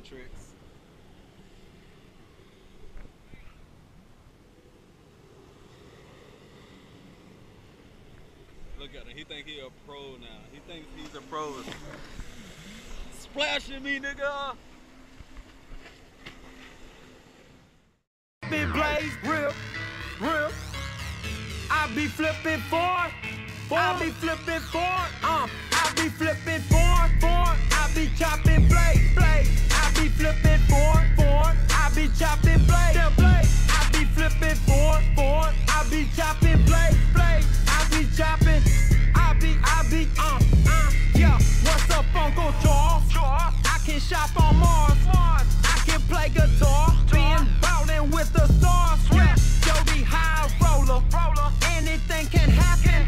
tricks. Look at him. He think he a pro now. He thinks he's a pro. Splashing me, nigga. Big blaze, real. I be flipping forward. I be flipping forward. I be flipping forward. I be chopping blade. I be flipping forward. I be chopping blade. I be flipping forward. I be chopping blade. I be chopping. Yeah. What's up, Uncle Charles? I can shop on Mars. I can play guitar. Being ballin' with the stars. Yeah. Jody high roller. Anything can happen.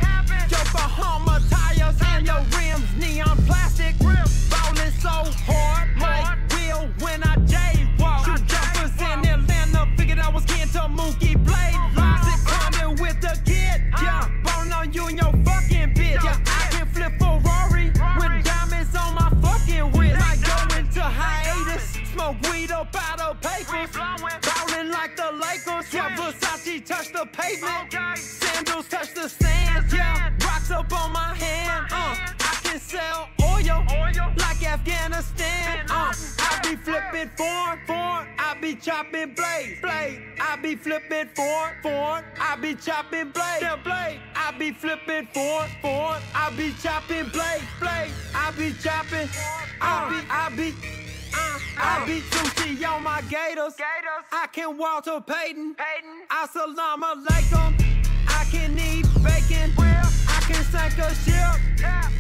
Your Bahama tires and your rims neon plastic. Ballin' so hard, like real when I jaywalk. Two jumpers in Atlanta, figured I was getting to Mookie Blade. Logic coming with the kid. Yeah. Ballin' on you and your fucking bitch. Yeah. I can flip Ferrari with diamonds on my fucking wrist. I go into hiatus, smoke weed up out of papers. Ballin' like the Lakers. Yeah. Versace touch the pavement. Sandals touch the sand. Yeah. Rocks up on my hand. I can sell oil like Afghanistan. I be flipping forward. I be chopping blade. I be flipping forward. I be chopping blade. I be flipping forward. I be chopping blade. I be chopping. I be sushi on my gators. I can Walter Payton. Assalamu alaikum. I can eat bacon. I can sink a ship.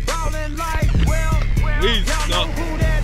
Ballin' like, well, y'all know who that